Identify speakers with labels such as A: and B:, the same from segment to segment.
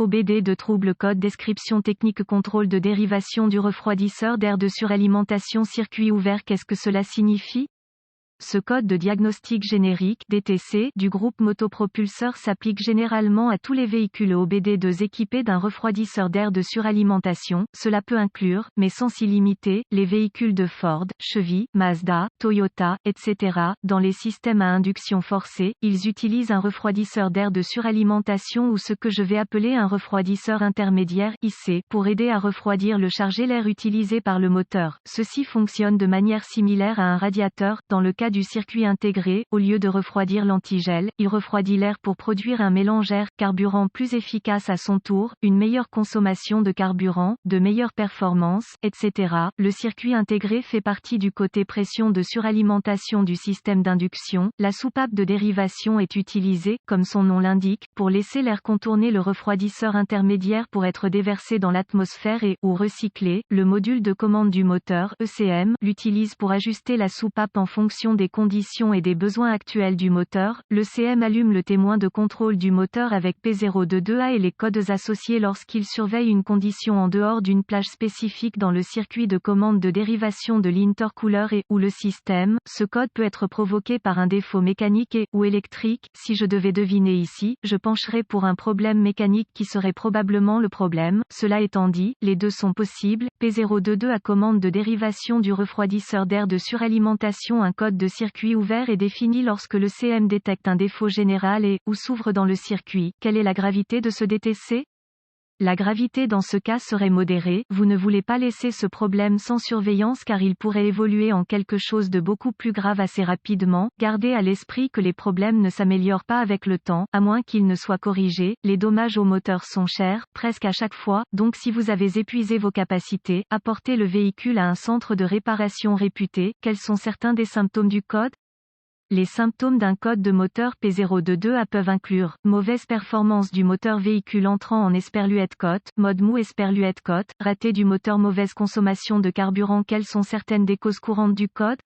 A: OBD de trouble code description technique contrôle de dérivation du refroidisseur d'air de suralimentation circuit ouvert. Qu'est-ce que cela signifie? Ce code de diagnostic générique (DTC) du groupe motopropulseur s'applique généralement à tous les véhicules OBD2 équipés d'un refroidisseur d'air de suralimentation. Cela peut inclure, mais sans s'y limiter, les véhicules de Ford, Chevy, Mazda, Toyota, etc. Dans les systèmes à induction forcée, ils utilisent un refroidisseur d'air de suralimentation ou ce que je vais appeler un refroidisseur intermédiaire (IC) pour aider à refroidir le chargé l'air utilisé par le moteur. Ceci fonctionne de manière similaire à un radiateur. Dans le cas du circuit intégré, au lieu de refroidir l'antigel, il refroidit l'air pour produire un mélange air-carburant plus efficace à son tour, une meilleure consommation de carburant, de meilleures performances, etc. Le circuit intégré fait partie du côté pression de suralimentation du système d'induction. La soupape de dérivation est utilisée, comme son nom l'indique, pour laisser l'air contourner le refroidisseur intermédiaire pour être déversé dans l'atmosphère et, ou recyclé. Le module de commande du moteur, ECM, l'utilise pour ajuster la soupape en fonction des conditions et des besoins actuels du moteur. Le CM allume le témoin de contrôle du moteur avec P022A et les codes associés lorsqu'il surveille une condition en dehors d'une plage spécifique dans le circuit de commande de dérivation de l'intercooler et ou le système. Ce code peut être provoqué par un défaut mécanique et ou électrique. Si je devais deviner ici, je pencherais pour un problème mécanique qui serait probablement le problème. Cela étant dit, les deux sont possibles. P022A commande de dérivation du refroidisseur d'air de suralimentation. Un code de circuit ouvert est défini lorsque le CM détecte un défaut général et, ou s'ouvre dans le circuit. Quelle est la gravité de ce DTC? La gravité dans ce cas serait modérée. Vous ne voulez pas laisser ce problème sans surveillance car il pourrait évoluer en quelque chose de beaucoup plus grave assez rapidement. Gardez à l'esprit que les problèmes ne s'améliorent pas avec le temps, à moins qu'ils ne soient corrigés. Les dommages au moteur sont chers, presque à chaque fois, donc si vous avez épuisé vos capacités, apportez le véhicule à un centre de réparation réputé. Quels sont certains des symptômes du code? Les symptômes d'un code de moteur P022A peuvent inclure mauvaise performance du moteur véhicule entrant en esperluette cote, mode mou esperluette cote, raté du moteur, mauvaise consommation de carburant. Quelles sont certaines des causes courantes du code?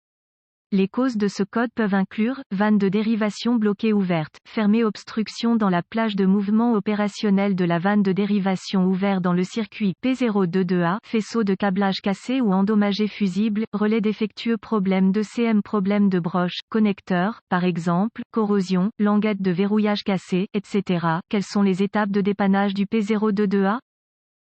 A: Les causes de ce code peuvent inclure vanne de dérivation bloquée ouverte, fermée, obstruction dans la plage de mouvement opérationnel de la vanne de dérivation ouvert dans le circuit P022A, faisceau de câblage cassé ou endommagé fusible, relais défectueux, problème de CM, problème de broche, connecteur, par exemple, corrosion, languette de verrouillage cassée, etc. Quelles sont les étapes de dépannage du P022A?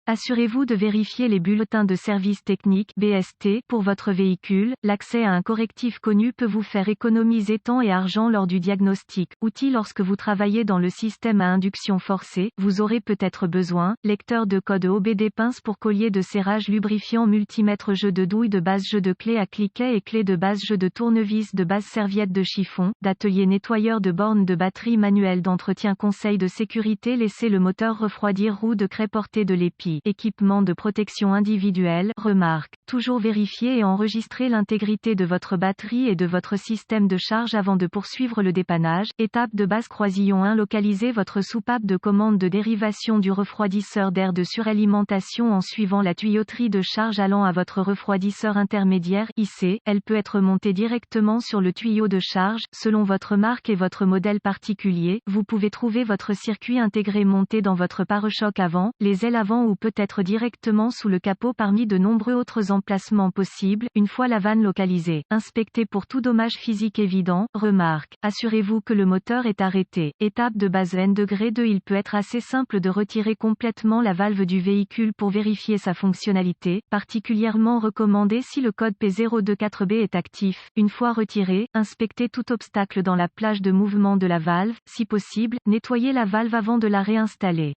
A: Assurez-vous de vérifier les bulletins de service technique (BST) pour votre véhicule. L'accès à un correctif connu peut vous faire économiser temps et argent lors du diagnostic. Outils. Lorsque vous travaillez dans le système à induction forcée, vous aurez peut-être besoin lecteur de code OBD, pince pour collier de serrage, lubrifiant, multimètre, jeu de douille de base, jeu de clé à cliquet et clé de base, jeu de tournevis de base, serviette de chiffon, d'atelier, nettoyeur de borne de batterie, manuel d'entretien, conseil de sécurité, laisser le moteur refroidir, roue de craie, portée de l'épi. Équipement de protection individuelle. Remarque. Toujours vérifier et enregistrer l'intégrité de votre batterie et de votre système de charge avant de poursuivre le dépannage. Étape de base. Croisillon 1. Localisez votre soupape de commande de dérivation du refroidisseur d'air de suralimentation en suivant la tuyauterie de charge allant à votre refroidisseur intermédiaire (IC). Elle peut être montée directement sur le tuyau de charge, selon votre marque et votre modèle particulier. Vous pouvez trouver votre circuit intégré monté dans votre pare-choc avant, les ailes avant ou peut-être directement sous le capot parmi de nombreux autres emplacements possibles. Une fois la vanne localisée, inspectez pour tout dommage physique évident. Remarque. Assurez-vous que le moteur est arrêté. Étape de base N°2. Il peut être assez simple de retirer complètement la valve du véhicule pour vérifier sa fonctionnalité, particulièrement recommandé si le code P024B est actif. Une fois retiré, inspectez tout obstacle dans la plage de mouvement de la valve. Si possible, nettoyez la valve avant de la réinstaller.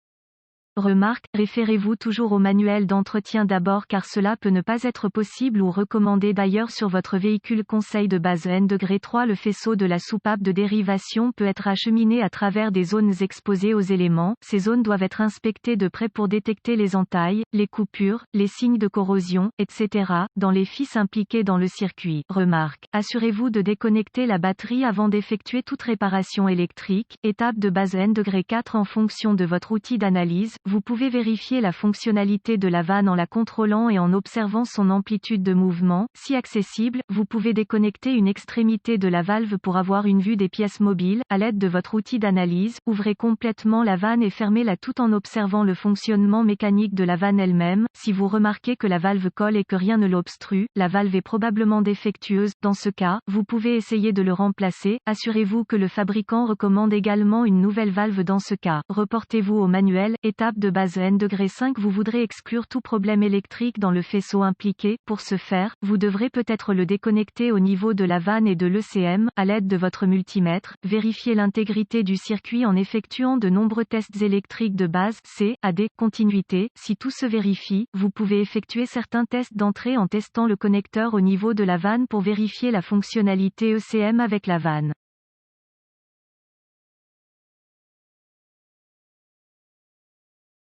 A: Remarque, référez-vous toujours au manuel d'entretien d'abord car cela peut ne pas être possible ou recommandé d'ailleurs sur votre véhicule. Conseil de base N°3. Le faisceau de la soupape de dérivation peut être acheminé à travers des zones exposées aux éléments. Ces zones doivent être inspectées de près pour détecter les entailles, les coupures, les signes de corrosion, etc. dans les fils impliqués dans le circuit. Remarque. Assurez-vous de déconnecter la batterie avant d'effectuer toute réparation électrique. Étape de base N°4. En fonction de votre outil d'analyse, vous pouvez vérifier la fonctionnalité de la vanne en la contrôlant et en observant son amplitude de mouvement. Si accessible, vous pouvez déconnecter une extrémité de la valve pour avoir une vue des pièces mobiles. À l'aide de votre outil d'analyse, ouvrez complètement la vanne et fermez-la tout en observant le fonctionnement mécanique de la vanne elle-même. Si vous remarquez que la valve colle et que rien ne l'obstrue, la valve est probablement défectueuse. Dans ce cas, vous pouvez essayer de le remplacer. Assurez-vous que le fabricant recommande également une nouvelle valve dans ce cas. Reportez-vous au manuel. Étape de base N-5. Vous voudrez exclure tout problème électrique dans le faisceau impliqué. Pour ce faire, vous devrez peut-être le déconnecter au niveau de la vanne et de l'ECM, à l'aide de votre multimètre. Vérifiez l'intégrité du circuit en effectuant de nombreux tests électriques de base, C, AD, continuité. Si tout se vérifie, vous pouvez effectuer certains tests d'entrée en testant le connecteur au niveau de la vanne pour vérifier la fonctionnalité ECM avec la vanne.